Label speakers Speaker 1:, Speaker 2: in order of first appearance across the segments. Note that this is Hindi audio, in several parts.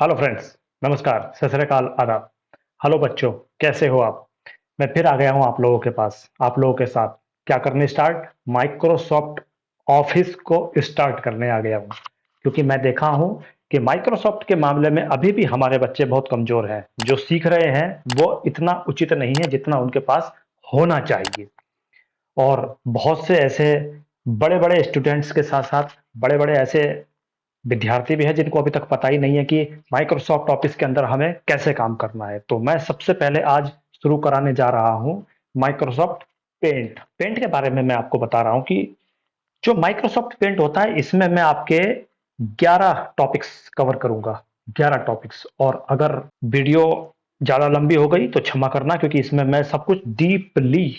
Speaker 1: Hello friends. नमस्कार, सत श्री अकाल, आदाब। हेलो बच्चों, कैसे हो आप? मैं फिर आ गया हूं आप लोगों के पास, आप लोगों के साथ क्या करने स्टार्ट, माइक्रोसॉफ्ट ऑफिस को स्टार्ट करने आ गया हूं। क्योंकि मैं देखा हूं कि माइक्रोसॉफ्ट के मामले में अभी भी हमारे बच्चे बहुत कमजोर हैं। जो सीख रहे हैं वो इतना उचित नहीं है जितना उनके पास होना चाहिए। और बहुत से ऐसे बड़े बड़े स्टूडेंट्स के साथ साथ बड़े बड़े ऐसे विद्यार्थी भी है जिनको अभी तक पता ही नहीं है कि माइक्रोसॉफ्ट ऑफिस के अंदर हमें कैसे काम करना है। तो मैं सबसे पहले आज शुरू कराने जा रहा हूं माइक्रोसॉफ्ट पेंट। पेंट के बारे में मैं आपको बता रहा हूं कि जो माइक्रोसॉफ्ट पेंट होता है इसमें मैं आपके 11 टॉपिक्स कवर करूंगा। 11 टॉपिक्स। और अगर वीडियो ज्यादा लंबी हो गई तो क्षमा करना, क्योंकि इसमें मैं सब कुछ डीपली,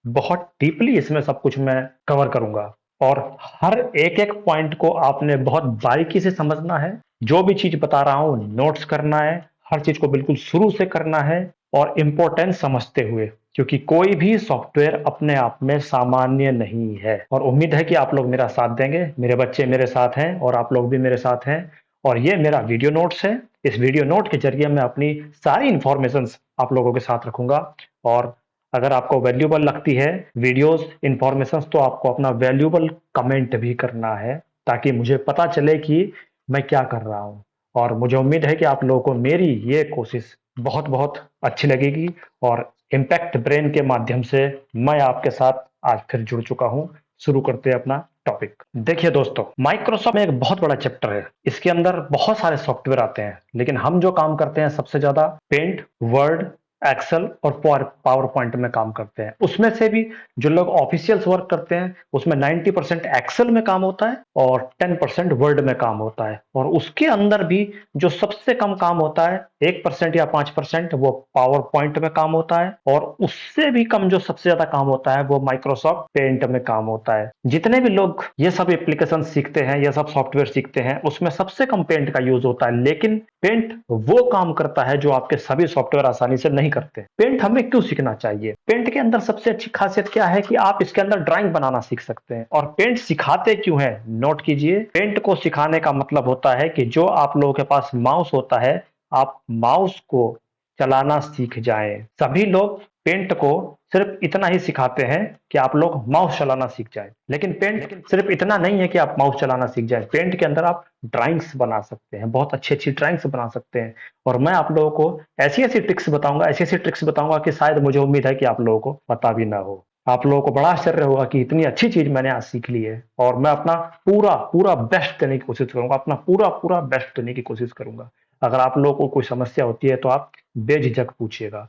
Speaker 1: बहुत डीपली इसमें सब कुछ मैं कवर करूंगा। और हर एक एक पॉइंट को आपने बहुत बारीकी से समझना है। जो भी चीज बता रहा हूं नोट्स करना है। हर चीज को बिल्कुल शुरू से करना है और इम्पोर्टेंस समझते हुए, क्योंकि कोई भी सॉफ्टवेयर अपने आप में सामान्य नहीं है। और उम्मीद है कि आप लोग मेरा साथ देंगे। मेरे बच्चे मेरे साथ हैं और आप लोग भी मेरे साथ हैं। और ये मेरा वीडियो नोट्स है। इस वीडियो नोट के जरिए मैं अपनी सारी इंफॉर्मेशन आप लोगों के साथ रखूंगा। और अगर आपको वैल्यूबल लगती है वीडियोस इंफॉर्मेशन, तो आपको अपना वैल्यूबल कमेंट भी करना है, ताकि मुझे पता चले कि मैं क्या कर रहा हूं। और मुझे उम्मीद है कि आप लोगों को मेरी ये कोशिश बहुत बहुत अच्छी लगेगी। और इम्पैक्ट ब्रेन के माध्यम से मैं आपके साथ आज फिर जुड़ चुका हूं। शुरू करते हैं अपना टॉपिक। देखिए दोस्तों, माइक्रोसॉफ्ट में एक बहुत बड़ा चैप्टर है। इसके अंदर बहुत सारे सॉफ्टवेयर आते हैं, लेकिन हम जो काम करते हैं सबसे ज्यादा पेंट, वर्ड, एक्सेल और पावर पॉइंट में काम करते हैं। उसमें से भी जो लोग ऑफिशियल्स वर्क करते हैं उसमें 90% एक्सेल में काम होता है और 10% वर्ड में काम होता है। और उसके अंदर भी जो सबसे कम काम होता है, 1% या 5%, वो पावर पॉइंट में काम होता है। और उससे भी कम जो सबसे ज्यादा काम होता है वो माइक्रोसॉफ्ट पेंट में काम होता है। जितने भी लोग ये सब एप्लीकेशन सीखते हैं, ये सब सॉफ्टवेयर सीखते हैं, उसमें सबसे कम पेंट का यूज होता है। लेकिन पेंट वो काम करता है जो आपके सभी सॉफ्टवेयर आसानी से नहीं करते। पेंट हमें क्यों सीखना चाहिए? पेंट के अंदर सबसे अच्छी खासियत क्या है कि आप इसके अंदर ड्राइंग बनाना सीख सकते हैं। और पेंट सिखाते क्यों है, नोट कीजिए। पेंट को सिखाने का मतलब होता है कि जो आप लोगों के पास माउस होता है, आप माउस को चलाना सीख जाएं। सभी लोग पेंट को सिर्फ इतना ही सिखाते हैं कि आप लोग माउस चलाना सीख जाएं। लेकिन पेंट सिर्फ इतना नहीं है कि आप माउस चलाना सीख जाएं। पेंट के अंदर आप ड्राइंग्स बना सकते हैं, बहुत अच्छी अच्छी ड्राइंग्स बना सकते हैं। और मैं आप लोगों को ऐसी ऐसी ट्रिक्स बताऊंगा, ऐसी ऐसी ट्रिक्स बताऊंगा कि शायद मुझे उम्मीद है कि आप लोगों को पता भी ना हो। आप लोगों को बड़ा आश्चर्य होगा कि इतनी अच्छी चीज मैंने आज सीख ली है। और मैं अपना पूरा पूरा बेस्ट देने की कोशिश करूंगा, अपना पूरा पूरा बेस्ट देने की कोशिश करूंगा। अगर आप लोगों को कोई समस्या होती है तो आप बेझिझक पूछिएगा।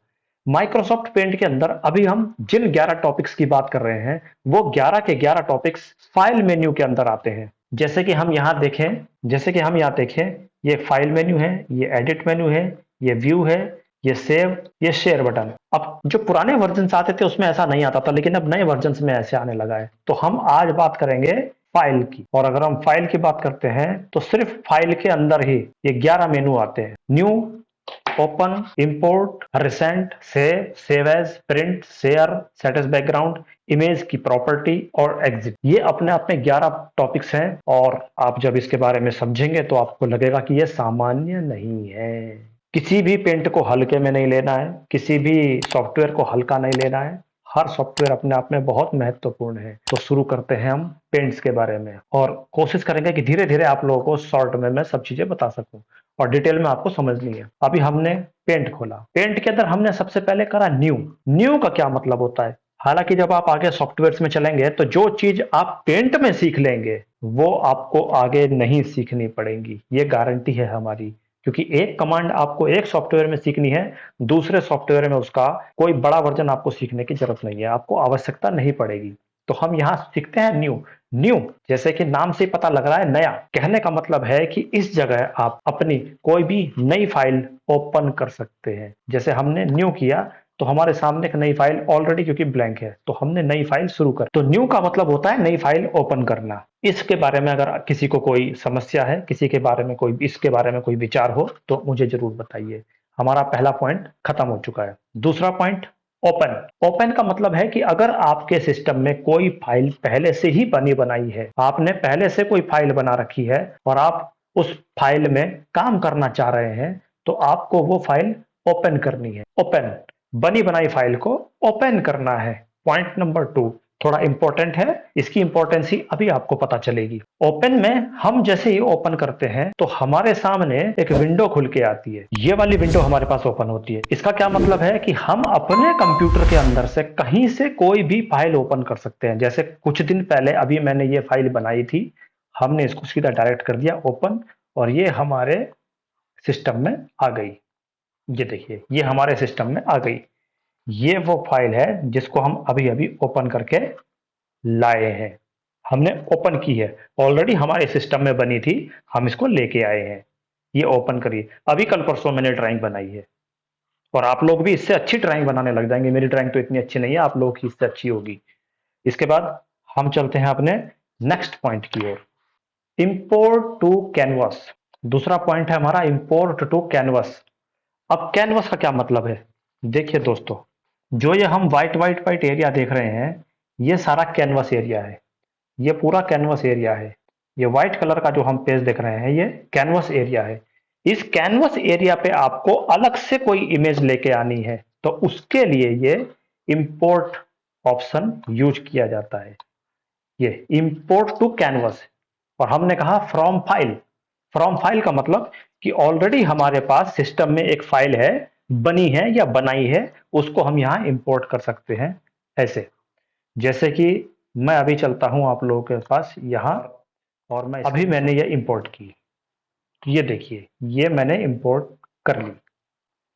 Speaker 1: माइक्रोसॉफ्ट पेंट के अंदर अभी हम जिन 11 टॉपिक्स की बात कर रहे हैं, वो 11 के 11 टॉपिक्स फाइल मेन्यू के अंदर आते हैं। जैसे कि हम यहाँ देखें, ये फाइल मेन्यू है, ये एडिट मेन्यू है, ये व्यू है, ये सेव, ये शेयर बटन। अब जो पुराने वर्जन आते थे उसमें ऐसा नहीं आता था, लेकिन अब नए वर्जन में ऐसे आने लगा है। तो हम आज बात करेंगे फाइल की। और अगर हम फाइल की बात करते हैं तो सिर्फ फाइल के अंदर ही ये 11 मेनू आते हैं। New, open, import, recent, save as, print, share, set as background, image की प्रॉपर्टी और एग्जिट। ये अपने आप में 11 टॉपिक्स हैं। और आप जब इसके बारे में समझेंगे तो आपको लगेगा कि ये सामान्य नहीं है। किसी भी पेंट को हल्के में नहीं लेना है, किसी भी सॉफ्टवेयर को हल्का नहीं लेना है। हर सॉफ्टवेयर अपने आप में बहुत महत्वपूर्ण है। तो शुरू करते हैं हम पेंट्स के बारे में, और कोशिश करेंगे कि धीरे धीरे आप लोगों को शॉर्ट में मैं सब चीजें बता सकूं और डिटेल में आपको समझनी है। अभी हमने पेंट खोला। पेंट के अंदर हमने सबसे पहले करा न्यू। न्यू का क्या मतलब होता है? हालांकि जब आप आगे सॉफ्टवेयर में चलेंगे तो जो चीज आप पेंट में सीख लेंगे वो आपको आगे नहीं सीखनी पड़ेगी, ये गारंटी है हमारी। क्योंकि एक कमांड आपको एक सॉफ्टवेयर में सीखनी है, दूसरे सॉफ्टवेयर में उसका कोई बड़ा वर्जन आपको सीखने की जरूरत नहीं है, आपको आवश्यकता नहीं पड़ेगी। तो हम यहाँ सीखते हैं न्यू। न्यू जैसे कि नाम से पता लग रहा है, नया। कहने का मतलब है कि इस जगह आप अपनी कोई भी नई फाइल ओपन कर सकते हैं। जैसे हमने न्यू किया तो हमारे सामने एक नई फाइल ऑलरेडी, क्योंकि ब्लैंक है, तो हमने नई फाइल शुरू कर। तो न्यू का मतलब होता है नई फाइल ओपन करना। इसके बारे में अगर किसी को कोई समस्या है, किसी के बारे में कोई, इसके बारे में कोई विचार हो तो मुझे जरूर बताइए। हमारा पहला पॉइंट खत्म हो चुका है। दूसरा पॉइंट, ओपन। ओपन का मतलब है कि अगर आपके सिस्टम में कोई फाइल पहले से ही बनी बनाई है, आपने पहले से कोई फाइल बना रखी है और आप उस फाइल में काम करना चाह रहे हैं तो आपको वो फाइल ओपन करनी है। ओपन, बनी बनाई फाइल को ओपन करना है। पॉइंट नंबर 2 थोड़ा इंपॉर्टेंट है, इसकी इंपॉर्टेंस ही अभी आपको पता चलेगी। ओपन में हम जैसे ही ओपन करते हैं तो हमारे सामने एक विंडो खुल के आती है। ये वाली विंडो हमारे पास ओपन होती है। इसका क्या मतलब है कि हम अपने कंप्यूटर के अंदर से कहीं से कोई भी फाइल ओपन कर सकते हैं। जैसे कुछ दिन पहले अभी मैंने ये फाइल बनाई थी, हमने इसको सीधा डायरेक्ट कर दिया ओपन, और ये हमारे सिस्टम में आ गई। ये देखिए, ये हमारे सिस्टम में आ गई। ये वो फाइल है जिसको हम अभी अभी ओपन करके लाए हैं। हमने ओपन की है, ऑलरेडी हमारे सिस्टम में बनी थी, हम इसको लेके आए हैं। ये ओपन करिए। अभी कल परसों मैंने ड्राइंग बनाई है, और आप लोग भी इससे अच्छी ड्राइंग बनाने लग जाएंगे। मेरी ड्राइंग तो इतनी अच्छी नहीं है, आप लोग की इससे अच्छी होगी। इसके बाद हम चलते हैं अपने नेक्स्ट पॉइंट की ओर। Import to canvas. दूसरा पॉइंट है हमारा इंपोर्ट टू कैनवस। अब कैनवस का क्या मतलब है? देखिए दोस्तों, जो ये हम व्हाइट व्हाइट व्हाइट एरिया देख रहे हैं, ये सारा कैनवस एरिया है। ये पूरा कैनवस एरिया है। ये व्हाइट कलर का जो हम पेज देख रहे हैं, ये कैनवस एरिया है। इस कैनवस एरिया पे आपको अलग से कोई इमेज लेके आनी है, तो उसके लिए ये इंपोर्ट ऑप्शन यूज किया जाता है। ये इंपोर्ट टू कैनवस। और हमने कहा फ्रॉम फाइल। फ्रॉम फाइल का मतलब कि ऑलरेडी हमारे पास सिस्टम में एक फाइल है, बनी है या बनाई है, उसको हम यहां इंपोर्ट कर सकते हैं। ऐसे जैसे कि मैं अभी चलता हूं आप लोगों के पास यहां, और मैं अभी मैंने ये इंपोर्ट की। तो ये देखिए, ये मैंने इंपोर्ट कर ली।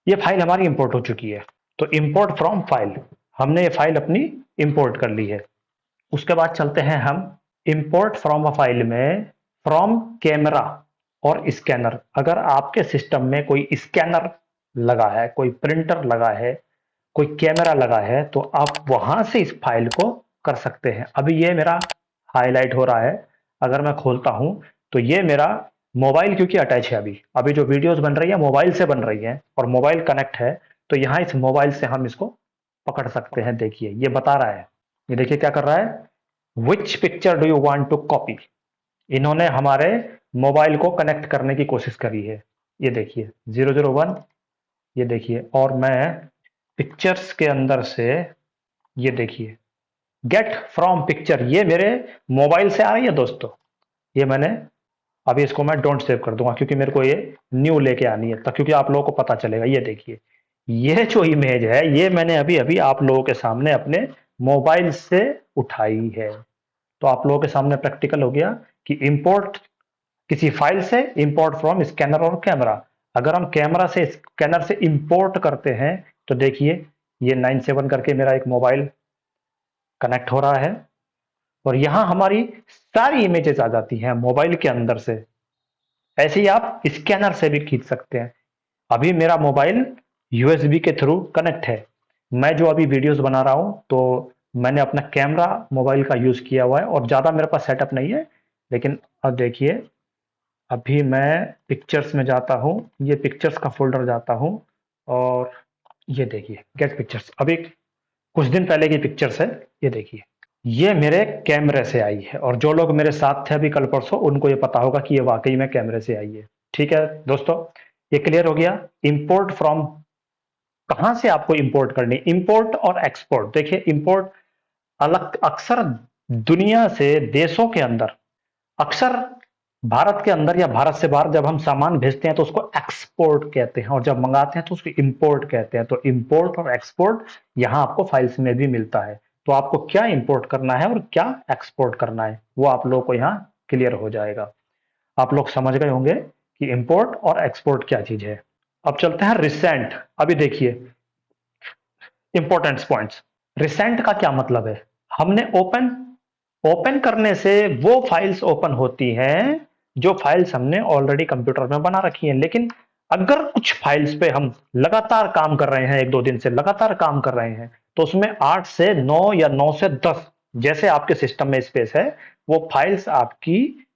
Speaker 1: ये फाइल हमारी इंपोर्ट हो चुकी है। तो इंपोर्ट फ्रॉम फाइल, हमने ये फाइल अपनी इंपोर्ट कर ली है। उसके बाद चलते हैं हम इंपोर्ट फ्रॉम अ फाइल में फ्रॉम कैमरा और स्कैनर। अगर आपके सिस्टम में कोई स्कैनर लगा है, कोई प्रिंटर लगा है, कोई कैमरा लगा है, तो आप वहां से इस फाइल को कर सकते हैं। अभी ये मेरा हाईलाइट हो रहा है। अगर मैं खोलता हूं तो ये मेरा मोबाइल, क्योंकि अटैच है, अभी अभी जो वीडियोस बन रही है मोबाइल से बन रही है और मोबाइल कनेक्ट है, तो यहाँ इस मोबाइल से हम इसको पकड़ सकते हैं। देखिए, ये बता रहा है, ये देखिए क्या कर रहा है, which picture do you want to copy. इन्होंने हमारे मोबाइल को कनेक्ट करने की कोशिश करी है। ये देखिए 001, ये देखिए, और मैं पिक्चर्स के अंदर से, ये देखिए गेट फ्रॉम पिक्चर, ये मेरे मोबाइल से आ रही है दोस्तों। ये मैंने अभी इसको मैं डोंट सेव कर दूंगा, क्योंकि मेरे को ये न्यू लेके आनी है, तब क्योंकि आप लोगों को पता चलेगा। ये देखिए, ये जो इमेज है, ये मैंने अभी अभी आप लोगों के सामने अपने मोबाइल से उठाई है। तो आप लोगों के सामने प्रैक्टिकल हो गया कि इंपोर्ट किसी फाइल से, इंपोर्ट फ्रॉम स्कैनर और कैमरा। अगर हम कैमरा से स्कैनर से इंपोर्ट करते हैं तो देखिए, ये 97 करके मेरा एक मोबाइल कनेक्ट हो रहा है, और यहां हमारी सारी इमेजेस आ जाती हैं मोबाइल के अंदर से। ऐसे ही आप स्कैनर से भी खींच सकते हैं। अभी मेरा मोबाइल यूएसबी के थ्रू कनेक्ट है। मैं जो अभी वीडियोस बना रहा हूं, तो मैंने अपना कैमरा मोबाइल का यूज किया हुआ है, और ज्यादा मेरे पास सेटअप नहीं है। लेकिन अब देखिए, अभी मैं पिक्चर्स में जाता हूं, ये पिक्चर्स का फोल्डर जाता हूं, और ये देखिए गेट पिक्चर्स, अभी कुछ दिन पहले की पिक्चर्स है। ये देखिए, ये मेरे कैमरे से आई है, और जो लोग मेरे साथ थे अभी कल परसों, उनको ये पता होगा कि ये वाकई में कैमरे से आई है। ठीक है दोस्तों, ये क्लियर हो गया। इंपोर्ट फ्रॉम, कहां से आपको इंपोर्ट करनी, इंपोर्ट और एक्सपोर्ट। देखिए, इंपोर्ट अलग, अक्सर दुनिया से देशों के अंदर, अक्सर भारत के अंदर या भारत से बाहर जब हम सामान भेजते हैं तो उसको एक्सपोर्ट कहते हैं, और जब मंगाते हैं तो उसको इंपोर्ट कहते हैं। तो इंपोर्ट और एक्सपोर्ट यहां आपको फाइल्स में भी मिलता है। तो आपको क्या इंपोर्ट करना है और क्या एक्सपोर्ट करना है, वो आप लोगों को यहाँ क्लियर हो जाएगा। आप लोग समझ गए होंगे कि इंपोर्ट और एक्सपोर्ट क्या चीज है। अब चलते हैं रिसेंट। अभी देखिए इंपॉर्टेंट पॉइंट्स। रिसेंट का क्या मतलब है? हमने ओपन, ओपन करने से वो फाइल्स ओपन होती हैं जो फाइल्स हमने ऑलरेडी कंप्यूटर में बना रखी हैं। लेकिन अगर कुछ फाइल्स पे हम लगातार काम कर रहे हैं, एक दो दिन से लगातार काम कर रहे हैं, तो उसमें 8 से 9 या 9 से 10, जैसे आपके सिस्टम में स्पेस है, वो फाइल्स आपकी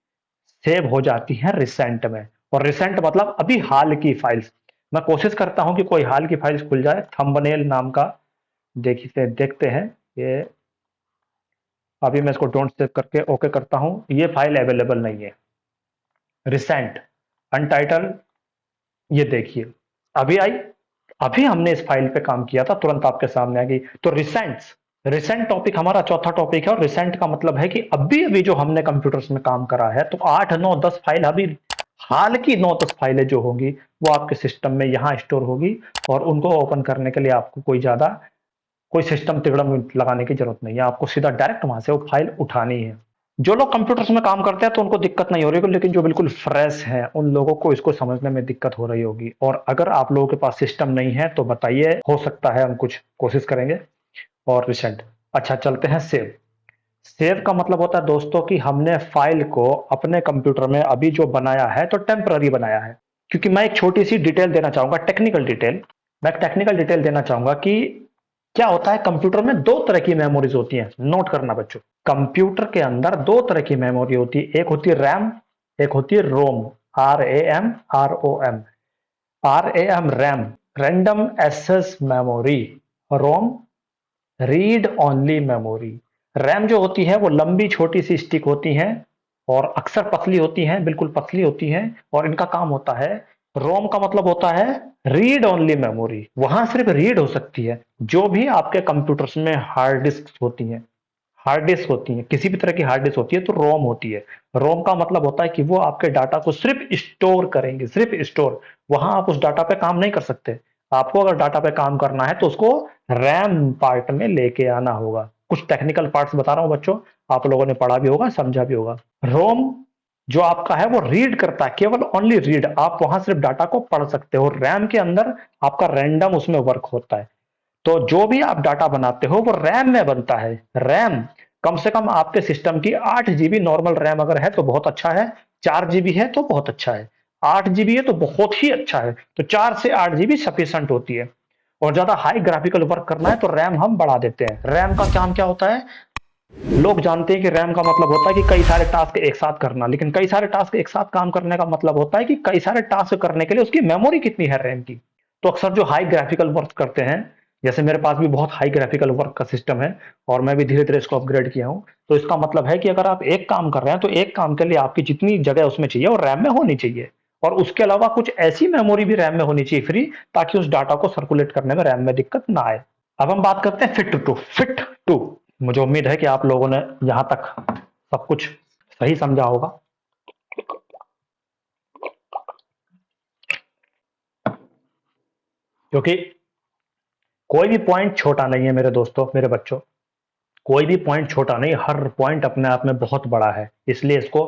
Speaker 1: सेव हो जाती हैं रिसेंट में। और रिसेंट मतलब अभी हाल की फाइल्स। मैं कोशिश करता हूं कि कोई हाल की फाइल्स खुल जाए। थंबनेल नाम का, देखते देखते हैं ये। अभी मैं इसको डोंट सेव करके ओके करता हूं। ये फाइल अवेलेबल नहीं है, रिसेंट। अनटाइटल, ये देखिए अभी आई, अभी हमने इस फाइल पे काम किया था, तुरंत आपके सामने आ गई। तो रिसेंट्स, रिसेंट टॉपिक हमारा चौथा टॉपिक है, और रिसेंट का मतलब है कि अभी अभी जो हमने कंप्यूटर्स में काम करा है, तो 8 9 10 फाइल अभी हाल की 9 10 फाइलें जो होंगी वो आपके सिस्टम में यहाँ स्टोर होगी, और उनको ओपन करने के लिए आपको कोई ज्यादा कोई सिस्टम तिगड़म लगाने की जरूरत नहीं है, आपको सीधा डायरेक्ट वहां से वो फाइल उठानी है। जो लोग कंप्यूटर्स में काम करते हैं तो उनको दिक्कत नहीं हो रही होगी, लेकिन जो बिल्कुल फ्रेश हैं उन लोगों को इसको समझने में दिक्कत हो रही होगी। और अगर आप लोगों के पास सिस्टम नहीं है तो बताइए, हो सकता है हम कुछ कोशिश करेंगे। और रिसेंट, अच्छा चलते हैं सेव। सेव का मतलब होता है दोस्तों कि हमने फाइल को अपने कंप्यूटर में अभी जो बनाया है तो टेम्पररी बनाया है। क्योंकि मैं एक छोटी सी डिटेल देना चाहूंगा, टेक्निकल डिटेल। मैं टेक्निकल डिटेल देना चाहूंगा कि क्या होता है, कंप्यूटर में दो तरह की मेमोरीज होती हैं, नोट करना बच्चों। कंप्यूटर के अंदर दो तरह की मेमोरी होती है, एक होती है रैम, एक होती है ROM. RAM, ROM। RAM, RAM, random access memory. ROM, read only memory. RAM जो होती है वो लंबी छोटी सी स्टिक होती हैं, और अक्सर पतली होती हैं, बिल्कुल पतली होती हैं, और इनका काम होता है। रोम का मतलब होता है रीड ओनली मेमोरी, वहां सिर्फ रीड हो सकती है। जो भी आपके कंप्यूटर्स में हार्ड डिस्क होती हैं, हार्ड डिस्क होती है, किसी भी तरह की हार्ड डिस्क होती है तो रोम होती है। रोम का मतलब होता है कि वो आपके डाटा को सिर्फ स्टोर करेंगे, सिर्फ स्टोर। वहां आप उस डाटा पे काम नहीं कर सकते। आपको अगर डाटा पे काम करना है तो उसको रैम पार्ट में लेके आना होगा। कुछ टेक्निकल पार्ट्स बता रहा हूं बच्चों, आप लोगों ने पढ़ा भी होगा, समझा भी होगा। रोम जो आपका है वो रीड करता है, केवल ओनली रीड, आप वहां सिर्फ डाटा को पढ़ सकते हो। रैम के अंदर आपका रैंडम उसमें वर्क होता है। तो जो भी आप डाटा बनाते हो वो रैम में बनता है। रैम कम से कम आपके सिस्टम की 8 GB नॉर्मल रैम अगर है तो बहुत अच्छा है, 4 GB है तो बहुत अच्छा है, 8 GB है तो बहुत ही अच्छा है। तो 4 से 8 GB सफिशियंट होती है। और ज्यादा हाई ग्राफिकल वर्क करना है तो रैम हम बढ़ा देते हैं। रैम का काम क्या होता है, लोग जानते हैं कि रैम का मतलब होता है कि कई सारे टास्क एक साथ करना, लेकिन कई सारे टास्क एक साथ काम करने का मतलब होता है कि कई सारे टास्क करने के लिए उसकी मेमोरी कितनी है रैम की। तो अक्सर जो हाई ग्राफिकल वर्क करते हैं, जैसे मेरे पास भी बहुत हाई ग्राफिकल वर्क का सिस्टम है, और मैं भी धीरे धीरे इसको अपग्रेड किया हूं। तो इसका मतलब है कि अगर आप एक काम कर रहे हैं तो एक काम के लिए आपकी जितनी जगह उसमें चाहिए और रैम में होनी चाहिए। और उसके अलावा कुछ ऐसी मेमोरी भी रैम में होनी चाहिए फ्री, ताकि उस डाटा को सर्कुलेट करने में रैम में दिक्कत ना आए। अब हम बात करते हैं फिट टू। मुझे उम्मीद है कि आप लोगों ने यहां तक सब कुछ सही समझा होगा। क्योंकि कोई भी पॉइंट छोटा नहीं है मेरे दोस्तों, मेरे बच्चों। कोई भी पॉइंट छोटा नहीं, हर पॉइंट अपने आप में बहुत बड़ा है, इसलिए इसको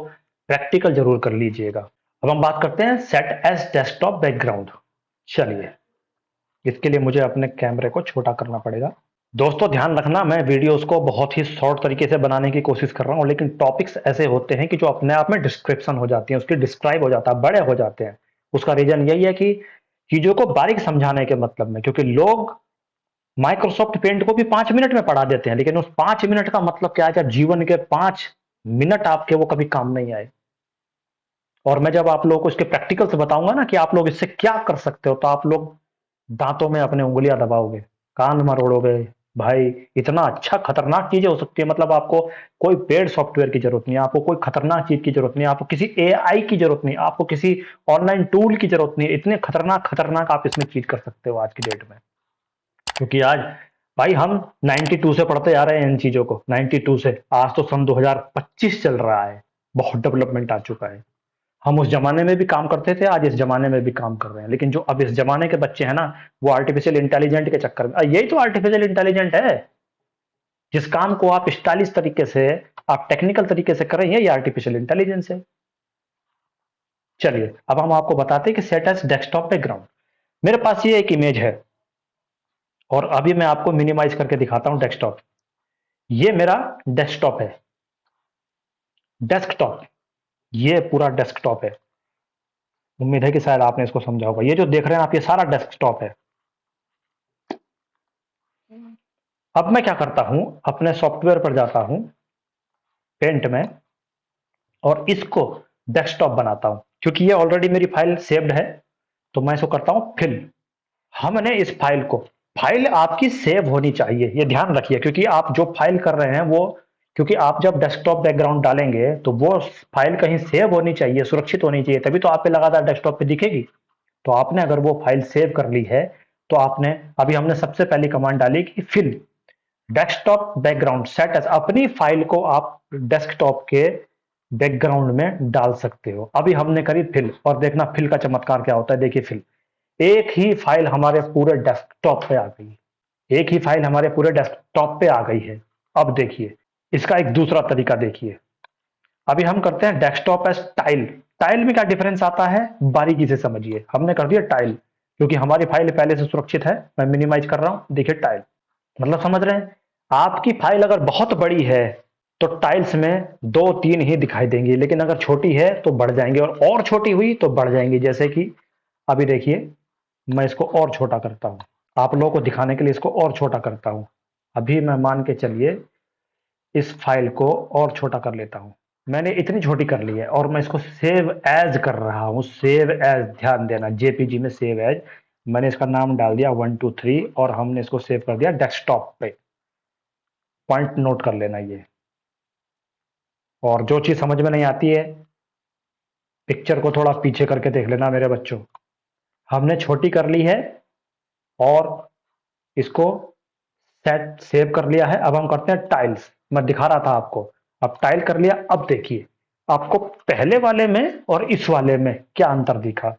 Speaker 1: प्रैक्टिकल जरूर कर लीजिएगा। अब हम बात करते हैं सेट एज डेस्कटॉप बैकग्राउंड। चलिए, इसके लिए मुझे अपने कैमरे को छोटा करना पड़ेगा। दोस्तों ध्यान रखना, मैं वीडियोस को बहुत ही शॉर्ट तरीके से बनाने की कोशिश कर रहा हूं, लेकिन टॉपिक्स ऐसे होते हैं कि जो अपने आप में डिस्क्रिप्शन हो जाती है, उसकी डिस्क्राइब हो जाता है, बड़े हो जाते हैं। उसका रीजन यही है कि चीजों को बारीक समझाने के मतलब में, क्योंकि लोग माइक्रोसॉफ्ट पेंट को भी 5 मिनट में पढ़ा देते हैं, लेकिन उस 5 मिनट का मतलब क्या है जब जीवन के 5 मिनट आपके वो कभी काम नहीं आए। और मैं जब आप लोगों को इसके प्रैक्टिकल से बताऊंगा ना कि आप लोग इससे क्या कर सकते हो, तो आप लोग दांतों में अपने उंगलियां दबाओगे, कान मरोड़ोगे। भाई, इतना अच्छा खतरनाक चीजें हो सकती है, मतलब आपको कोई पेड सॉफ्टवेयर की जरूरत नहीं है, आपको कोई खतरनाक चीज की जरूरत नहीं है, आपको किसी AI की जरूरत नहीं, आपको किसी ऑनलाइन टूल की जरूरत नहीं है। इतने खतरनाक खतरनाक आप इसमें चीज कर सकते हो आज की डेट में। क्योंकि आज भाई हम 92 से पढ़ते आ रहे हैं इन चीजों को, 92 से आज तो सन 2025 चल रहा है। बहुत डेवलपमेंट आ चुका है। हम उस जमाने में भी काम करते थे, आज इस जमाने में भी काम कर रहे हैं, लेकिन जो अब इस जमाने के बच्चे हैं ना, वो आर्टिफिशियल इंटेलिजेंट के चक्कर में, यही तो आर्टिफिशियल इंटेलिजेंट है। जिस काम को आप स्टाइलिश तरीके से, आप टेक्निकल तरीके से कर रहे हैं, ये आर्टिफिशियल इंटेलिजेंस है। चलिए, अब हम आपको बताते हैं कि सेट एज डेस्कटॉप बैकग्राउंड। मेरे पास ये एक इमेज है, और अभी मैं आपको मिनिमाइज करके दिखाता हूं डेस्कटॉप। ये मेरा डेस्कटॉप है, डेस्कटॉप, ये पूरा डेस्कटॉप है। उम्मीद है कि शायद आपने इसको समझा होगा। ये जो देख रहे हैं आप, ये सारा डेस्कटॉप है। अब मैं क्या करता हूं, अपने सॉफ्टवेयर पर जाता हूं, पेंट में, और इसको डेस्कटॉप बनाता हूं। क्योंकि ये ऑलरेडी मेरी फाइल सेव्ड है, तो मैं इसको करता हूं फिल। हमने इस फाइल को, फाइल आपकी सेव होनी चाहिए, ये ध्यान रखिए, क्योंकि आप जो फाइल कर रहे हैं वो क्योंकि आप जब डेस्कटॉप बैकग्राउंड डालेंगे तो वो फाइल कहीं सेव होनी चाहिए, सुरक्षित होनी चाहिए, तभी तो आप पे लगातार डेस्कटॉप पे दिखेगी। तो आपने अगर वो फाइल सेव कर ली है तो आपने, अभी हमने सबसे पहली कमांड डाली कि fill desktop background set as, अपनी फाइल को आप डेस्कटॉप के बैकग्राउंड में डाल सकते हो। अभी हमने करी फिल, और देखना फिल का चमत्कार क्या होता है। देखिए फिल, एक ही फाइल हमारे पूरे डेस्कटॉप पे आ गई, एक ही फाइल हमारे पूरे डेस्कटॉप पे आ गई है। अब देखिए इसका एक दूसरा तरीका देखिए। अभी हम करते हैं डेस्कटॉप एज टाइल। टाइल में क्या डिफरेंस आता है बारीकी से समझिए। हमने कर दिया टाइल क्योंकि हमारी फाइल पहले से सुरक्षित है। मैं मिनिमाइज कर रहा हूं, देखिए टाइल मतलब समझ रहे हैं। आपकी फाइल अगर बहुत बड़ी है तो टाइल्स में दो तीन ही दिखाई देंगी, लेकिन अगर छोटी है तो बढ़ जाएंगे, और छोटी हुई तो बढ़ जाएंगी। जैसे कि अभी देखिए मैं इसको और छोटा करता हूं, आप लोगों को दिखाने के लिए इसको और छोटा करता हूं। अभी मैं मान के चलिए इस फाइल को और छोटा कर लेता हूं। मैंने इतनी छोटी कर ली है और मैं इसको सेव एज कर रहा हूं। सेव एज, ध्यान देना, जेपीजी में सेव एज। मैंने इसका नाम डाल दिया 123 और हमने इसको सेव कर दिया डेस्कटॉप पे। पॉइंट नोट कर लेना ये। और जो चीज समझ में नहीं आती है पिक्चर को थोड़ा पीछे करके देख लेना मेरे बच्चों। हमने छोटी कर ली है और इसको सेट सेव कर लिया है। अब हम करते हैं टाइल्स। मैं दिखा रहा था आपको, अब टाइल कर लिया। अब देखिए आपको पहले वाले में और इस वाले में क्या अंतर दिखा।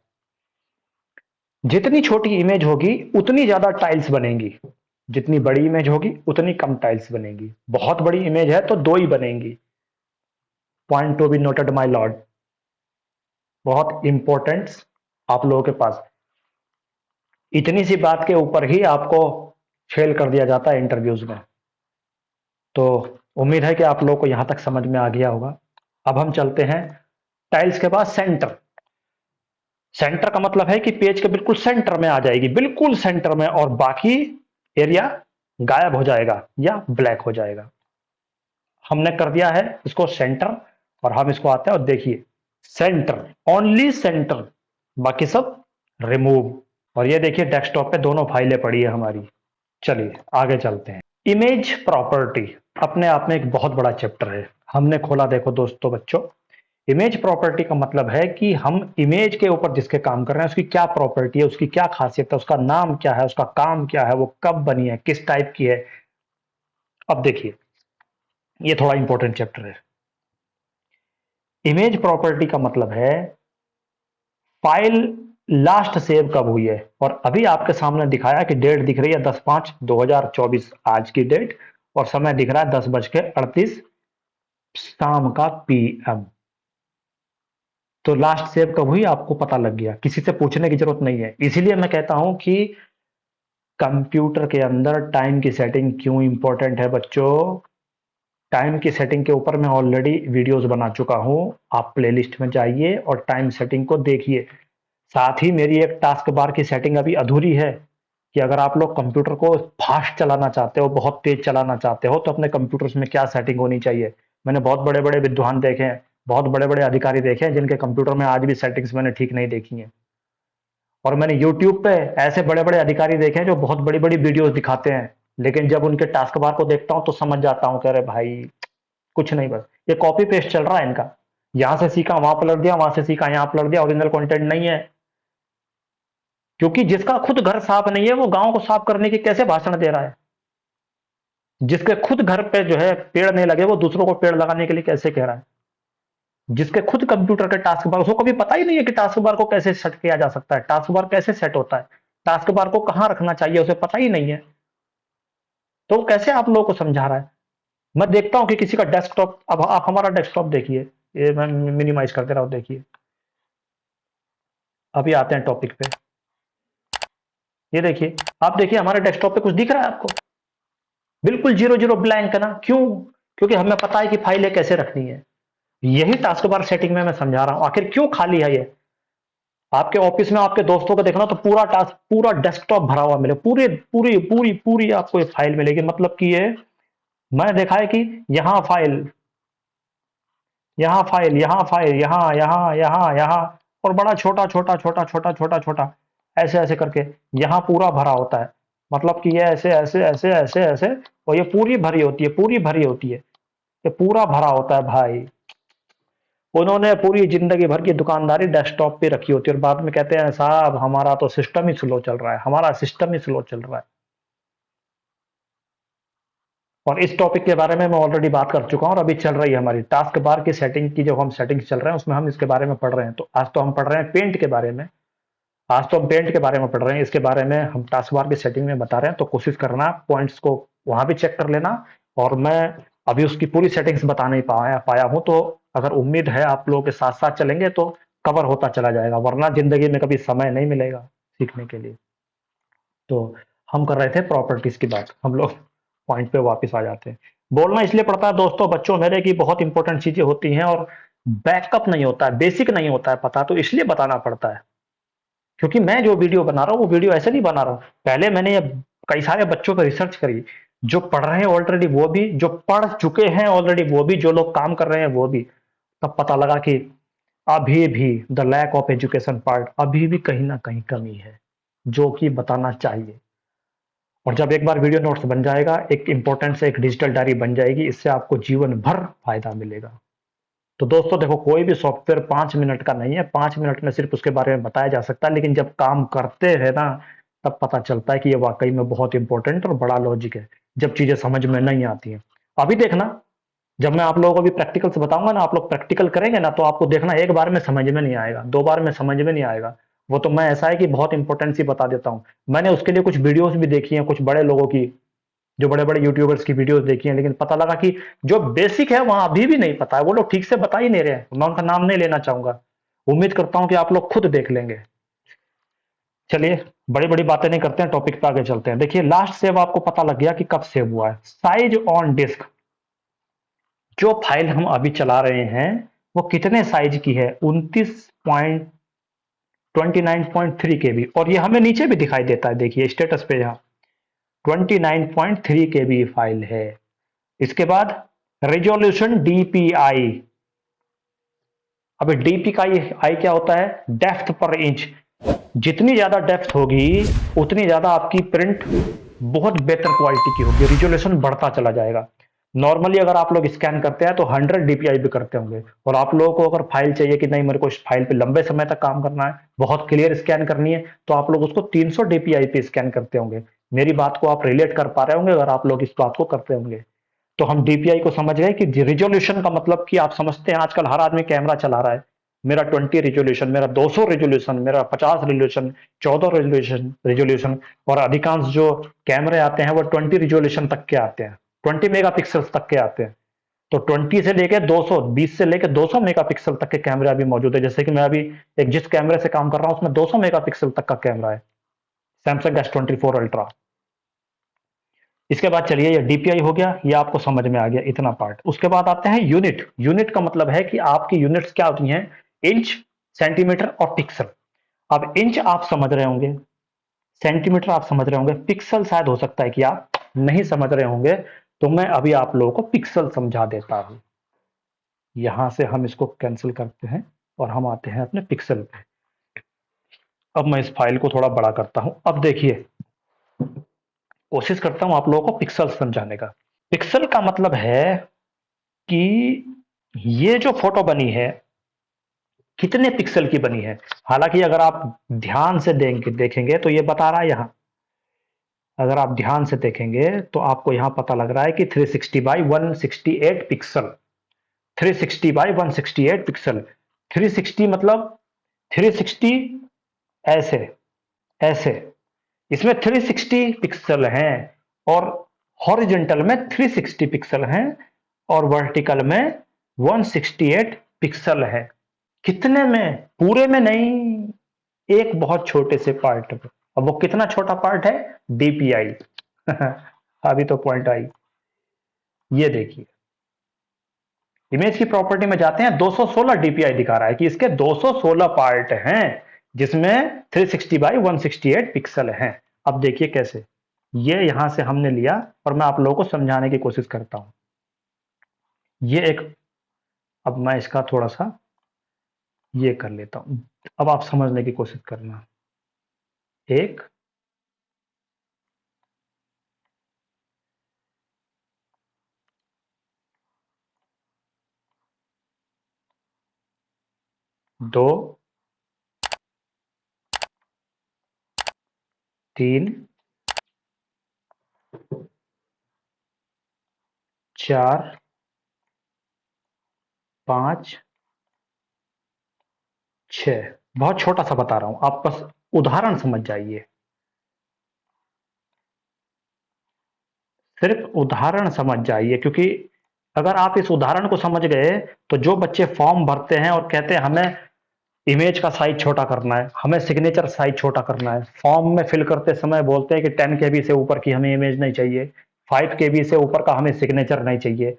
Speaker 1: जितनी छोटी इमेज होगी उतनी ज्यादा टाइल्स बनेंगी, जितनी बड़ी इमेज होगी उतनी कम टाइल्स बनेंगी। बहुत बड़ी इमेज है तो दो ही बनेंगी। Point to be noted my Lord, बहुत इंपॉर्टेंट आप लोगों के पास। इतनी सी बात के ऊपर ही आपको फेल कर दिया जाता है इंटरव्यूज में। तो उम्मीद है कि आप लोगों को यहां तक समझ में आ गया होगा। अब हम चलते हैं टाइल्स के बाद सेंटर। सेंटर का मतलब है कि पेज के बिल्कुल सेंटर में आ जाएगी, बिल्कुल सेंटर में, और बाकी एरिया गायब हो जाएगा या ब्लैक हो जाएगा। हमने कर दिया है इसको सेंटर, और हम इसको आते हैं और देखिए सेंटर, ओनली सेंटर, बाकी सब रिमूव। और ये देखिए डेस्कटॉप पे दोनों फाइलें पड़ी है हमारी। चलिए आगे चलते हैं। इमेज प्रॉपर्टी अपने आप में एक बहुत बड़ा चैप्टर है। हमने खोला, देखो दोस्तों बच्चों, इमेज प्रॉपर्टी का मतलब है कि हम इमेज के ऊपर जिसके काम कर रहे हैं उसकी क्या प्रॉपर्टी है, उसकी क्या खासियत है, उसका नाम क्या है, उसका काम क्या है, वो कब बनी है, किस टाइप की है। अब देखिए ये थोड़ा इंपॉर्टेंट चैप्टर है। इमेज प्रॉपर्टी का मतलब है फाइल लास्ट सेव कब हुई है। और अभी आपके सामने दिखाया कि डेट दिख रही है 10/5/2024 आज की डेट, और समय दिख रहा है 10:38 शाम का PM। तो लास्ट सेव कब हुई आपको पता लग गया, किसी से पूछने की जरूरत नहीं है। इसीलिए मैं कहता हूं कि कंप्यूटर के अंदर टाइम की सेटिंग क्यों इंपॉर्टेंट है बच्चों। टाइम की सेटिंग के ऊपर मैं ऑलरेडी वीडियोस बना चुका हूं, आप प्लेलिस्ट में जाइए और टाइम सेटिंग को देखिए। साथ ही मेरी एक टास्क बार की सेटिंग अभी अधूरी है कि अगर आप लोग कंप्यूटर को फास्ट चलाना चाहते हो, बहुत तेज चलाना चाहते हो, तो अपने कंप्यूटर्स में क्या सेटिंग होनी चाहिए। मैंने बहुत बड़े बड़े विद्वान देखे हैं, बहुत बड़े बड़े अधिकारी देखे हैं जिनके कंप्यूटर में आज भी सेटिंग्स मैंने ठीक नहीं देखी हैं। और मैंने यूट्यूब पे ऐसे बड़े बड़े अधिकारी देखे हैं जो बहुत बड़ी बड़ी वीडियोस दिखाते हैं, लेकिन जब उनके टास्क बार को देखता हूं तो समझ जाता हूं कि अरे भाई कुछ नहीं, बस ये कॉपी पेस्ट चल रहा है इनका। यहां से सीखा वहां पलट दिया, वहां से सीखा यहां पलट दिया, ओरिजिनल कंटेंट नहीं है। क्योंकि जिसका खुद घर साफ नहीं है वो गांव को साफ करने की कैसे भाषण दे रहा है। जिसके खुद घर पे जो है पेड़ नहीं लगे वो दूसरों को पेड़ लगाने के लिए कैसे कह रहा है। जिसके खुद कंप्यूटर के टास्क बार, उसको कभी पता ही नहीं है कि टास्क बार को कैसे सेट किया जा सकता है, टास्क बार कैसे सेट होता है, टास्क बार को कहां रखना चाहिए उसे पता ही नहीं है। तो वो कैसे आप लोगों को समझा रहा है। मैं देखता हूं कि किसी का डेस्कटॉप, अब आप हमारा डेस्कटॉप देखिए, ये मैं मिनिमाइज करते रहा हूं, देखिए। अभी आते हैं टॉपिक पे। ये देखिए, आप देखिए हमारे डेस्कटॉप पे कुछ दिख रहा है आपको, बिल्कुल जीरो जीरो ब्लैंक है ना। क्यों? क्योंकि हमें पता है कि फाइलें कैसे रखनी है। यही टास्क बार सेटिंग में मैं समझा रहा हूं आखिर क्यों खाली है ये। आपके ऑफिस में आपके दोस्तों को देखना तो पूरा टास्क, पूरा डेस्कटॉप भरा हुआ मिले, पूरी पूरी पूरी पूरी आपको ये फाइल मिलेगी। मतलब कि ये मैंने देखा है कि यहाँ फाइल, यहाँ फाइल, यहाँ फाइल, यहाँ यहाँ यहाँ यहाँ, और बड़ा छोटा छोटा छोटा छोटा छोटा छोटा ऐसे ऐसे करके यहाँ पूरा भरा होता है। मतलब कि ये ऐसे ऐसे ऐसे ऐसे ऐसे, और ये पूरी भरी होती है, पूरी भरी होती है। ये पूरा भरा होता है भाई। उन्होंने पूरी जिंदगी भर की दुकानदारी डेस्कटॉप पे रखी होती है और बाद में कहते हैं साहब हमारा तो सिस्टम ही स्लो चल रहा है, हमारा सिस्टम ही स्लो चल रहा है। और इस टॉपिक के बारे में मैं ऑलरेडी बात कर चुका हूँ और अभी चल रही है हमारी टास्क बार की सेटिंग की, जो हम सेटिंग्स चल रहे हैं उसमें हम इसके बारे में पढ़ रहे हैं। तो आज तो हम पढ़ रहे हैं पेंट के बारे में। आज तो हम पेंट के बारे में पढ़ रहे हैं, इसके बारे में हम टास्क बार की सेटिंग में बता रहे हैं। तो कोशिश करना पॉइंट्स को वहां भी चेक कर लेना। और मैं अभी उसकी पूरी सेटिंग्स बता नहीं पाया हूं, तो अगर उम्मीद है आप लोगों के साथ साथ चलेंगे तो कवर होता चला जाएगा, वरना जिंदगी में कभी समय नहीं मिलेगा सीखने के लिए। तो हम कर रहे थे प्रॉपर्टीज की बात, हम लोग पॉइंट पे वापस आ जाते हैं। बोलना इसलिए पड़ता है दोस्तों बच्चों मेरे की बहुत इंपॉर्टेंट चीजें होती हैं और बैकअप नहीं होता है, बेसिक नहीं होता है पता, तो इसलिए बताना पड़ता है। क्योंकि मैं जो वीडियो बना रहा हूँ वो वीडियो ऐसे नहीं बना रहा हूँ, पहले मैंने ये कई सारे बच्चों पर रिसर्च करी, जो पढ़ रहे हैं ऑलरेडी वो भी, जो पढ़ चुके हैं ऑलरेडी वो भी, जो लोग काम कर रहे हैं वो भी। तब पता लगा कि अभी भी the lack of education part अभी भी कहीं ना कहीं कमी है, जो कि बताना चाहिए। और जब एक बार वीडियो नोट्स बन जाएगा, एक इंपॉर्टेंट से एक डिजिटल डायरी बन जाएगी, इससे आपको जीवन भर फायदा मिलेगा। तो दोस्तों देखो, कोई भी सॉफ्टवेयर 5 मिनट का नहीं है, 5 मिनट में सिर्फ उसके बारे में बताया जा सकता है, लेकिन जब काम करते हैं ना तब पता चलता है कि ये वाकई में बहुत इंपॉर्टेंट और बड़ा लॉजिक है, जब चीजें समझ में नहीं आती हैं। अभी देखना, जब मैं आप लोगों को भी प्रैक्टिकल से बताऊंगा ना, आप लोग प्रैक्टिकल करेंगे ना, तो आपको देखना एक बार में समझ में नहीं आएगा, 2 बार में समझ में नहीं आएगा। वो तो मैं ऐसा है कि बहुत इंपॉर्टेंट सी बता देता हूँ। मैंने उसके लिए कुछ वीडियोस भी देखी हैं, कुछ बड़े लोगों की, जो बड़े बड़े यूट्यूबर्स की वीडियोस देखी हैं, लेकिन पता लगा कि जो बेसिक है वहां अभी भी नहीं पता है, वो लोग ठीक से बता ही नहीं रहे हैं। मैं उनका नाम नहीं लेना चाहूंगा, उम्मीद करता हूं कि आप लोग खुद देख लेंगे। चलिए, बड़ी बड़ी बातें नहीं करते हैं, टॉपिक पे आगे चलते हैं। देखिए, लास्ट सेव आपको पता लग गया कि कब सेव हुआ है। साइज ऑन डिस्क, जो फाइल हम अभी चला रहे हैं वो कितने साइज की है, 29.29.3 KB। और ये हमें नीचे भी दिखाई देता है, देखिए स्टेटस पे यहाँ 29.3 KB फाइल है। इसके बाद रिजोल्यूशन DPI। अब डीपी का आई क्या होता है, डेप्थ पर इंच। जितनी ज्यादा डेप्थ होगी उतनी ज्यादा आपकी प्रिंट बहुत बेहतर क्वालिटी की होगी, रिजोल्यूशन बढ़ता चला जाएगा। नॉर्मली अगर आप लोग स्कैन करते हैं तो 100 DPI भी करते होंगे, और आप लोगों को अगर फाइल चाहिए कि नहीं मेरे को इस फाइल पे लंबे समय तक काम करना है, बहुत क्लियर स्कैन करनी है, तो आप लोग उसको 300 DPI पे स्कैन करते होंगे। मेरी बात को आप रिलेट कर पा रहे होंगे अगर आप लोग इस बात को करते होंगे। तो हम डीपीआई को समझ गए कि रिजोल्यूशन का मतलब, कि आप समझते हैं आजकल हर आदमी कैमरा चला रहा है, मेरा 20 रिजोल्यूशन, मेरा 200 रिजोल्यूशन, मेरा 50 रिजोल्यूशन, 14 रिजोल्यूशन रिजोल्यूशन। और अधिकांश जो कैमरे आते हैं वो 20 रिजोल्यूशन तक के आते हैं, 20 मेगापिक्सल तक के आते हैं। तो 20 से लेकर 200, 20 से लेकर 200 मेगापिक्सल तक के कैमरे अभी मौजूद है। जैसे कि मैं अभी एक जिस कैमरे से काम कर रहा हूं उसमें 200 मेगापिक्सल तक का कैमरा है, सैमसंग S24 अल्ट्रा। इसके बाद चलिए, ये डीपीआई हो गया, ये आपको समझ में आ गया इतना पार्ट। उसके बाद आते हैं यूनिट। यूनिट का मतलब है कि आपकी यूनिट्स क्या होती हैं, इंच, सेंटीमीटर और पिक्सल। अब इंच आप समझ रहे होंगे, सेंटीमीटर आप समझ रहे होंगे, पिक्सल शायद हो सकता है कि आप नहीं समझ रहे होंगे, तो मैं अभी आप लोगों को पिक्सल समझा देता हूं। यहां से हम इसको कैंसिल करते हैं और हम आते हैं अपने पिक्सल पे। अब मैं इस फाइल को थोड़ा बड़ा करता हूं। अब देखिए, कोशिश करता हूं आप लोगों को पिक्सल समझाने का। पिक्सल का मतलब है कि ये जो फोटो बनी है कितने पिक्सल की बनी है। हालांकि अगर आप ध्यान से देखेंगे तो ये बता रहा है यहां, अगर आप ध्यान से देखेंगे तो आपको यहां पता लग रहा है कि 360 बाई 168 पिक्सल। 360 by 168 pixel. 360 मतलब 360 ऐसे, ऐसे, इसमें 360 पिक्सल हैं, और हॉरिजेंटल में 360 पिक्सल हैं, और वर्टिकल में 168 पिक्सल है। कितने में, पूरे में नहीं, एक बहुत छोटे से पार्ट में। अब वो कितना छोटा पार्ट है, डीपीआई। अभी तो पॉइंट आई। ये देखिए, इमेज की प्रॉपर्टी में जाते हैं, 216 डीपीआई दिखा रहा है कि इसके 216 पार्ट हैं, जिसमें 360 बाई 168 पिक्सल हैं। अब देखिए कैसे, ये यहां से हमने लिया और मैं आप लोगों को समझाने की कोशिश करता हूं। ये एक, अब मैं इसका थोड़ा सा ये कर लेता हूं, अब आप समझने की कोशिश करना। एक, 2 3 4 5 6। बहुत छोटा सा बता रहा हूं, आप बस उदाहरण समझ जाइए, सिर्फ उदाहरण समझ जाइए, क्योंकि अगर आप इस उदाहरण को समझ गए तो जो बच्चे फॉर्म भरते हैं और कहते हैं हमें इमेज का साइज छोटा करना है, हमें सिग्नेचर साइज छोटा करना है, फॉर्म में फिल करते समय बोलते हैं कि 10 केबी से ऊपर की हमें इमेज नहीं चाहिए, 5 केबी से ऊपर का हमें सिग्नेचर नहीं चाहिए,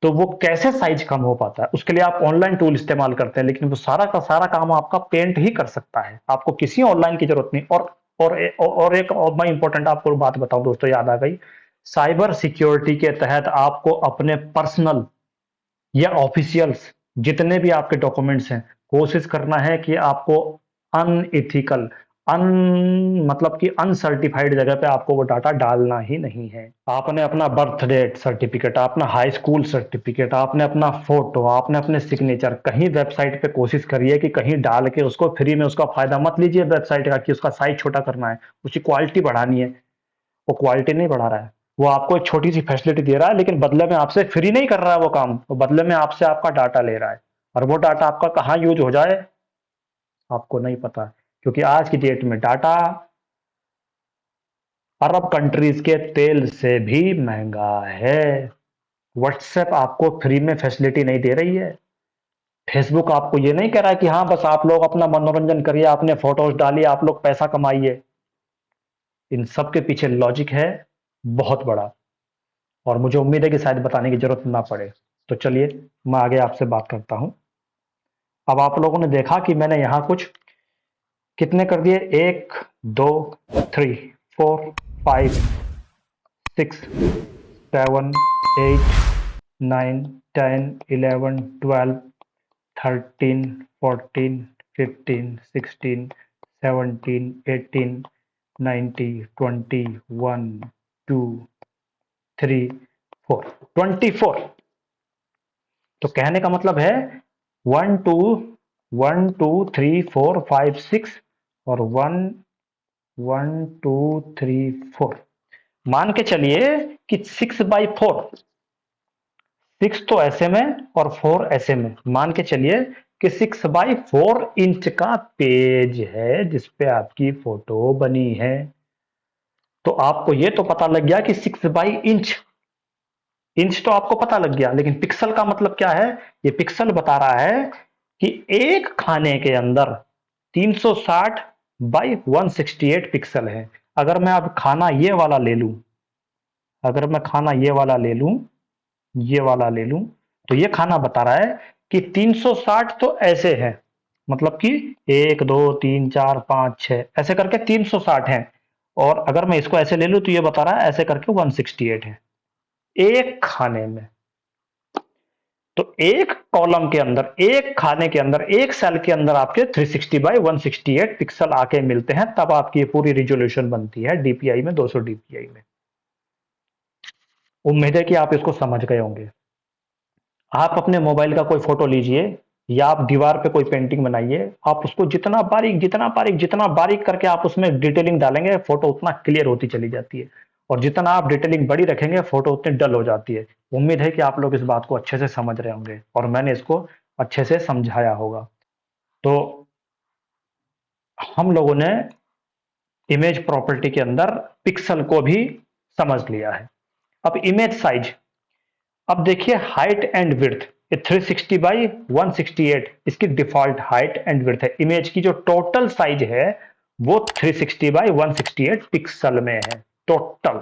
Speaker 1: तो वो कैसे साइज कम हो पाता है? उसके लिए आप ऑनलाइन टूल इस्तेमाल करते हैं, लेकिन वो सारा का सारा काम आपका पेंट ही कर सकता है, आपको किसी ऑनलाइन की जरूरत नहीं। और एक और मैं इंपॉर्टेंट आपको बात बताऊं दोस्तों, याद आ गई, साइबर सिक्योरिटी के तहत आपको अपने पर्सनल या ऑफिशियल्स जितने भी आपके डॉक्यूमेंट्स हैं, कोशिश करना है कि आपको अनइथिकल, अन मतलब कि अनसर्टिफाइड जगह पे आपको वो डाटा डालना ही नहीं है। आपने अपना बर्थ डेट सर्टिफिकेट, अपना हाई स्कूल सर्टिफिकेट, आपने अपना फोटो, आपने अपने सिग्नेचर कहीं वेबसाइट पे कोशिश करिए कि कहीं डाल के उसको फ्री में उसका फायदा मत लीजिए वेबसाइट का, कि उसका साइज छोटा करना है, उसकी क्वालिटी बढ़ानी है। वो क्वालिटी नहीं बढ़ा रहा है, वो आपको एक छोटी सी फैसिलिटी दे रहा है, लेकिन बदले में आपसे फ्री नहीं कर रहा है वो काम, वो बदले में आपसे आपका डाटा ले रहा है, और वो डाटा आपका कहाँ यूज हो जाए आपको नहीं पता, क्योंकि आज की डेट में डाटा अरब कंट्रीज के तेल से भी महंगा है। व्हाट्सएप आपको फ्री में फैसिलिटी नहीं दे रही है, फेसबुक आपको ये नहीं कह रहा है कि हाँ बस आप लोग अपना मनोरंजन करिए, आपने फोटोज डालिए, आप लोग पैसा कमाइए। इन सब के पीछे लॉजिक है बहुत बड़ा, और मुझे उम्मीद है कि शायद बताने की जरूरत ना पड़े। तो चलिए मैं आगे आपसे बात करता हूं। अब आप लोगों ने देखा कि मैंने यहां कुछ कितने कर दिए, 1 2 3 4 5 6 7 8 9 10 11 12 13 14 15 16 17 18 19 20 1 2 3 4 24। तो कहने का मतलब है 1 2 1 2 3 4 5 6 और 1 1 2 3 4। मान के चलिए कि 6/4, 6 तो ऐसे में और 4 ऐसे में, मान के चलिए कि 6/4 इंच का पेज है जिसपे आपकी फोटो बनी है। तो आपको ये तो पता लग गया कि 6/इंच, इंच तो आपको पता लग गया, लेकिन पिक्सल का मतलब क्या है? ये पिक्सल बता रहा है कि एक खाने के अंदर 360/168 पिक्सल है। अगर मैं अब खाना ये वाला ले लूं, अगर मैं खाना ये वाला ले लूं, ये वाला ले लूं, तो ये खाना बता रहा है कि 360 तो ऐसे है, मतलब कि 1 2 3 4 5 6 ऐसे करके 360 है, और अगर मैं इसको ऐसे ले लूं तो ये बता रहा है ऐसे करके 168 है एक खाने में। तो एक कॉलम के अंदर, एक खाने के अंदर, एक सेल के अंदर आपके 360/168 पिक्सल आके मिलते हैं, तब आपकी पूरी रिजोल्यूशन बनती है डीपीआई में, 200 डीपीआई में। उम्मीद है कि आप इसको समझ गए होंगे। आप अपने मोबाइल का कोई फोटो लीजिए या आप दीवार पे कोई पेंटिंग बनाइए, आप उसको जितना बारीक जितना बारीक जितना बारीक करके आप उसमें डिटेलिंग डालेंगे, फोटो उतना क्लियर होती चली जाती है, और जितना आप डिटेलिंग बड़ी रखेंगे फोटो उतनी डल हो जाती है। उम्मीद है कि आप लोग इस बात को अच्छे से समझ रहे होंगे और मैंने इसको अच्छे से समझाया होगा। तो हम लोगों ने इमेज प्रॉपर्टी के अंदर पिक्सल को भी समझ लिया है। अब इमेज साइज, अब देखिए हाइट एंड विड्थ, ये 360/168 इसकी डिफॉल्ट हाइट एंड विड्थ है। इमेज की जो टोटल साइज है वो 360/168 पिक्सल में है टोटल,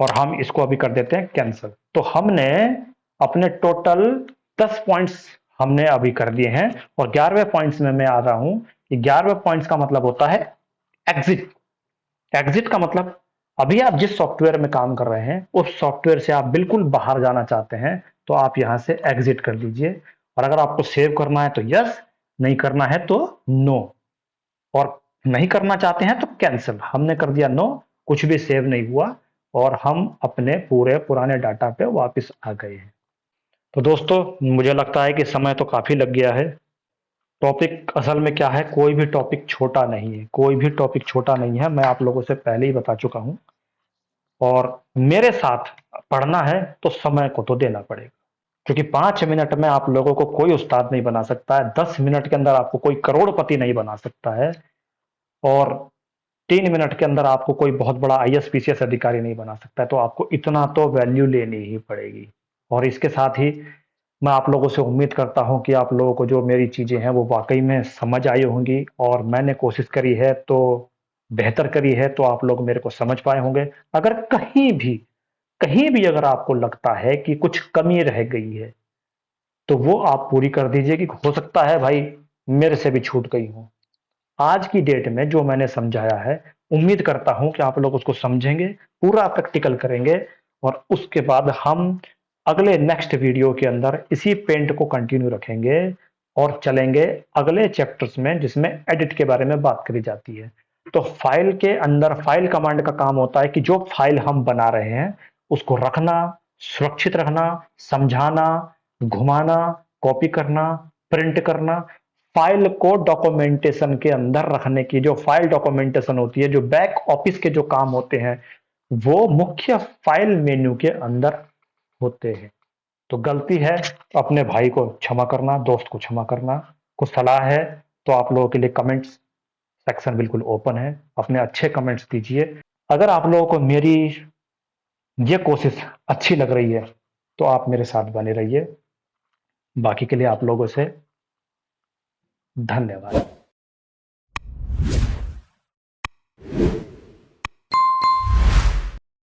Speaker 1: और हम इसको अभी कर देते हैं कैंसिल। तो हमने अपने टोटल 10 पॉइंट्स हमने अभी कर दिए हैं, और 11वें पॉइंट्स में मैं आ रहा हूं कि 11वें पॉइंट्स का मतलब होता है एग्जिट। एग्जिट का मतलब, अभी आप जिस सॉफ्टवेयर में काम कर रहे हैं उस सॉफ्टवेयर से आप बिल्कुल बाहर जाना चाहते हैं, तो आप यहां से एग्जिट कर लीजिए, और अगर आपको सेव करना है तो यस, नहीं करना है तो नो, और नहीं करना चाहते हैं तो कैंसिल। हमने कर दिया नो, कुछ भी सेव नहीं हुआ, और हम अपने पूरे पुराने डाटा पे वापस आ गए हैं। तो दोस्तों मुझे लगता है कि समय तो काफी लग गया है, टॉपिक असल में क्या है, कोई भी टॉपिक छोटा नहीं है, कोई भी टॉपिक छोटा नहीं है, मैं आप लोगों से पहले ही बता चुका हूँ। और मेरे साथ पढ़ना है तो समय को तो देना पड़ेगा, क्योंकि 5 मिनट में आप लोगों को कोई उस्ताद नहीं बना सकता है, 10 मिनट के अंदर आपको कोई करोड़पति नहीं बना सकता है, और 3 मिनट के अंदर आपको कोई बहुत बड़ा आईएएस पीसीएस अधिकारी नहीं बना सकता है। तो आपको इतना तो वैल्यू लेनी ही पड़ेगी। और इसके साथ ही मैं आप लोगों से उम्मीद करता हूं कि आप लोगों को जो मेरी चीजें हैं वो वाकई में समझ आई होंगी, और मैंने कोशिश करी है तो बेहतर करी है, तो आप लोग मेरे को समझ पाए होंगे। अगर कहीं भी अगर आपको लगता है कि कुछ कमी रह गई है, तो वो आप पूरी कर दीजिए, कि हो सकता है भाई मेरे से भी छूट गई हो। आज की डेट में जो मैंने समझाया है, उम्मीद करता हूं कि आप लोग उसको समझेंगे, पूरा प्रैक्टिकल करेंगे, और उसके बाद हम अगले नेक्स्ट वीडियो के अंदर इसी पेंट को कंटिन्यू रखेंगे और चलेंगे अगले चैप्टर्स में, जिसमें एडिट के बारे में बात करी जाती है। तो फाइल के अंदर फाइल कमांड का काम होता है कि जो फाइल हम बना रहे हैं उसको रखना, सुरक्षित रखना, समझाना, घुमाना, कॉपी करना, प्रिंट करना, फाइल को डॉक्यूमेंटेशन के अंदर रखने की, जो फाइल डॉक्यूमेंटेशन होती है, जो बैक ऑफिस के जो काम होते हैं, वो मुख्य फाइल मेन्यू के अंदर होते हैं। तो गलती है तो अपने भाई को क्षमा करना, दोस्त को क्षमा करना। कुछ सलाह है तो आप लोगों के लिए कमेंट्स सेक्शन बिल्कुल ओपन है, अपने अच्छे कमेंट्स दीजिए। अगर आप लोगों को मेरी ये कोशिश अच्छी लग रही है तो आप मेरे साथ बने रहिए। बाकी के लिए आप लोगों से धन्यवाद।